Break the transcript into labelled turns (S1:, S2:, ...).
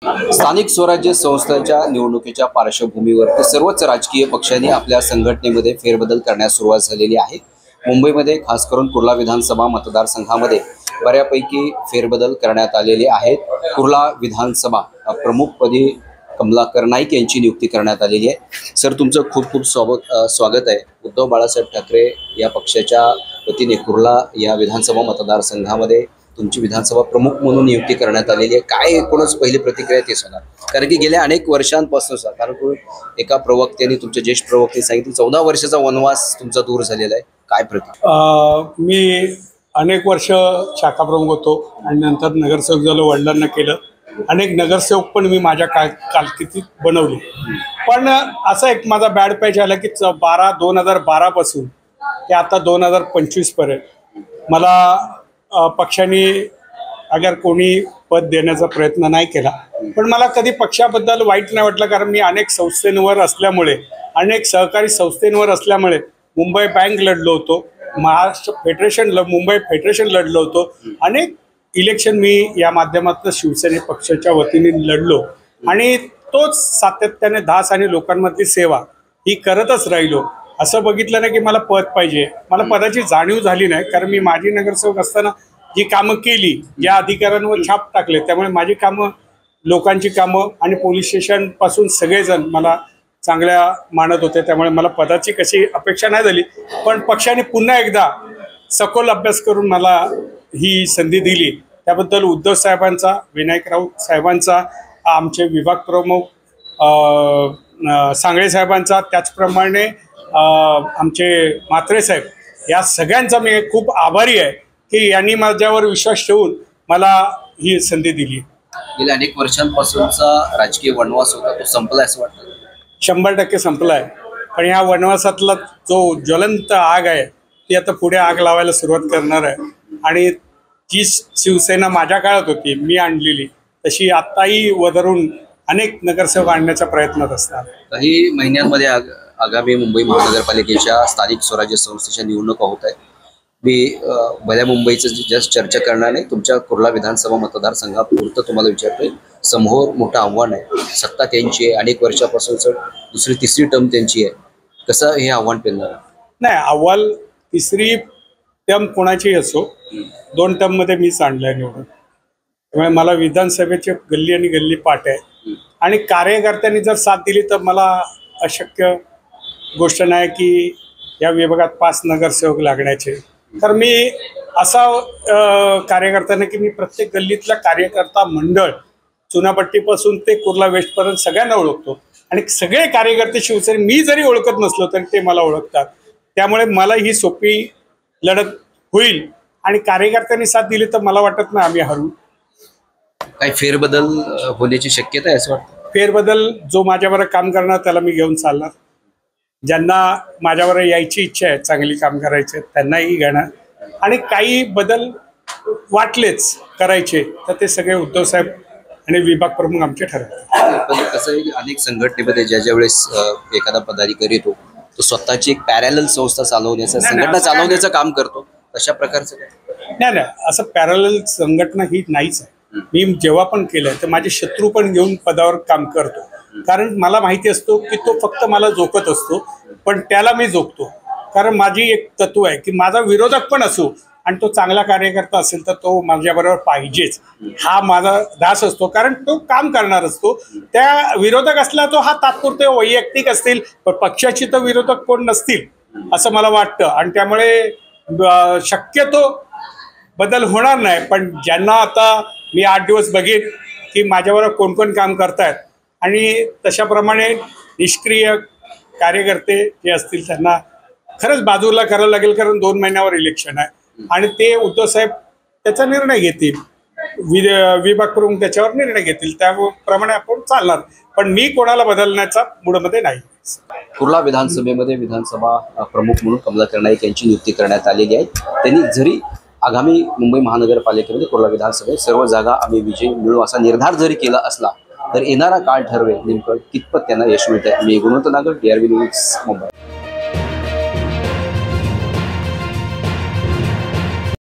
S1: स्थानिक स्वराज्य संस्थांच्या निवडणुकीच्या पार्श्वभूमीवर सर्वच राजकीय पक्षांनी आपल्या संघटनेमध्ये फेरबदल करण्यास सुरुवात झालेली आहे। मुंबईमध्ये खास करून कुर्ला विधानसभा मतदारसंघामध्ये बऱ्यापैकी फेरबदल करण्यात आलेले आहेत। कुर्ला विधानसभा प्रमुखपदी कमलाकर नाईक यांची नियुक्ती करण्यात आलेली आहे। सर, तुमचं खूप खूप स्वागत आहे। उद्धव बाळासाहेब ठाकरे या पक्षाच्या वतीने कुर्ला या विधानसभा मतदारसंघामध्ये तुमची विधानसभा प्रमुख म्हणून नियुक्ती करण्यात आलेली आहे। काय एकूणच पहिली प्रतिक्रिया ते सांगा, कारण की गेल्या अनेक वर्षांपासून कारण एका प्रवक्त्याने, तुमच्या ज्येष्ठ प्रवक्ते सांगितलं 14 वर्षाचा वनवास तुमचा दूर झालेला आहे। काय प्रतिक्रिया?
S2: मी अनेक वर्ष शाखा प्रमुख होतो आणि नंतर नगरसेवक झालो, वडिलांना केलं। अनेक नगरसेवक पण मी माझ्या कारकिर्दीत बनवले, पण असा एक माझा बॅड पॅच आला की 2012 पासून ते आता 2025 पर्यंत मला पक्षाने अगर कोणी पद देण्याचा प्रयत्न नाही केला, पण मला कधी पक्षाबद्दल वाईट नाही वाटलं, कारण मी अनेक संस्थांवर असल्यामुळे, अनेक सहकारी संस्थांवर असल्यामुळे मुंबई बँक लढलो होतो, महाराष्ट्र फेडरेशन मुंबई फेडरेशन लढलो होतो, अनेक इलेक्शन मी या माध्यमातून शिवसेने पक्षाच्या वतीने लढलो आणि तोच सातत्याने धास आणि लोकांमधली सेवा ही करतच राहिलो। असं बघितलं ना की मला पद पाहिजे, मला पदाची जाणीव झाली नाही, कारण मी माजी नगरसेवक असताना जी कामं केली, ज्या अधिकाऱ्यांवर छाप टाकले, त्यामुळे माझी कामं, लोकांची कामं आणि पोलीस स्टेशनपासून सगळेजण मला चांगल्या मानत होते, त्यामुळे मला पदाची कशी अपेक्षा नाही झाली। पण पक्षाने पुन्हा एकदा सखोल अभ्यास करून मला ही संधी दिली, त्याबद्दल उद्धव साहेबांचा, विनायक राऊत साहेबांचा, आमचे विभाग प्रमुख सांगळे साहेबांचा, त्याचप्रमाणे आमचे म्हात्रे साहेब, या सगळ्यांचा मी खूप आभारी आहे की यांनी माझ्यावर विश्वास ठेवून मला ही संधी दिली।
S1: गेल्या अनेक वर्षांपासूनचा राजकीय वनवास होता, तो संपला असं वाटतं?
S2: 100% संपला आहे, पण या वनवासातला जो ज्वलंत आग आहे ती आता पुढे आग लावायला सुरुवात करणार आहे आणि जी शिवसेना माझ्या काळात होती, मी आणलेली, तशी आत्ताही वदरून अनेक नगरसेवक आणण्याच्या प्रयत्नात असतात।
S1: काही महिन्यांमध्ये आगामी मुंबई महानगरपालिकेच्या स्थानिक स्वराज्य संस्थेच्या निवडणुका होत आहेत। मी भल्या मुंबईचं जास्त चर्चा करणार नाही, तुमच्या कुर्ला विधानसभा मतदारसंघापुरतं तुम्हाला विचारतोय। समोर मोठं आव्हान आहे, सत्ता त्यांची आहे, अनेक वर्षापासून दुसरी तिसरी टर्म त्यांची आहे, कसं हे आव्हान पेलणार?
S2: नाही, आव्हान तिसरी टर्म कोणाची असो, 2 टर्ममध्ये मीच आणलंय निवडून, त्यामुळे मला विधानसभेचे गल्ली आणि गल्ली पाठ आहे आणि कार्यकर्त्यांनी जर साथ दिली तर मला अशक्य गोष्ट नाही की या विभागात 5 नगरसेवक लागण्याचे। तर मी असा कार्यकर्त्यांना की मी प्रत्येक गल्लीतला कार्यकर्ता मंडळ, चुनापट्टीपासून ते कुर्ला वेस्टपर्यंत सगळ्यांना ओळखतो आणि सगळे कार्यकर्ते शिवसेने, मी जरी ओळखत नसलो तरी ते मला ओळखतात, त्यामुळे मला ही सोपी लढत होईल आणि कार्यकर्त्यांनी साथ दिली तर मला वाटत नाही आम्ही हरू।
S1: काही फेरबदल होण्याची शक्यता आहे असं वाटतं?
S2: फेरबदल जो माझ्याबरोबर काम करणार त्याला मी घेऊन चालणार, ज्यांना माझ्याबरोबर यायची इच्छा आहे, चांगली काम करायचे, त्यांनाही घेणार आणि काही बदल वाटलेच करायचे तर ते सगळे उद्धव साहेब आणि विभाग प्रमुख आमचे ठरवतात।
S1: पण कसं आहे, अनेक संघटनेमध्ये ज्या वेळेस एखादा पदाधिकारी येतो तो स्वतःची एक पॅरॅलल संस्था चालवण्याचं, संघटना चालवण्याचं काम करतो, तशा प्रकारचं
S2: नाही, असं पॅरॅलल संघटना ही नाहीच आहे। मी जेव्हा पण केलं तर माझे शत्रू पण घेऊन पदावर काम करतो, कारण मला माहिती असतो की तो फक्त मला जोखत असतो, पण त्याला मी जोखतो, कारण माझी एक तत्व आहे की माझा विरोधक पण असो आणि तो चांगला कार्यकर्ता असेल तर तो माझ्याबरोबर पाहिजेच, हा माझा ध्यास असतो, कारण तो काम करणार असतो। त्या विरोधक असला तो हा तात्पुरते वैयक्तिक असतील, पण पक्षाची तर विरोधक कोण नसतील असं मला वाटतं आणि त्यामुळे शक्यतो बदल होणार नाही। पण ज्यांना आता मी 8 दिवस बघेन की माझ्याबरोबर कोण कोण काम करतायत आणि तशाप्रमाणे निष्क्रिय कार्यकर्ते जे असतील त्यांना खरंच बाजूला करावं लागेल, कारण 2 महिन्यावर इलेक्शन आहे आणि ते उद्धव साहेब त्याचा निर्णय घेतील, विभाग प्रमुख त्याच्यावर निर्णय घेतील, त्याप्रमाणे आपण चालणार, पण मी कोणाला बदलण्याचा मूडमध्ये नाही।
S1: कुर्ला विधानसभेमध्ये विधानसभा प्रमुख म्हणून कमलाकर नाईक यांची नियुक्ती करण्यात आलेली आहे। त्यांनी जरी आगामी मुंबई महानगरपालिकेमध्ये कुर्ला विधानसभेत सर्व जागा आम्ही विजय मिळू असा निर्धार जरी केला असला तर येणारा काळ ठरवेल नेमकं कितपत त्यांना यश मिळत आहे। मी गुणवंत नागर, DRV न्यूज, मुंबई।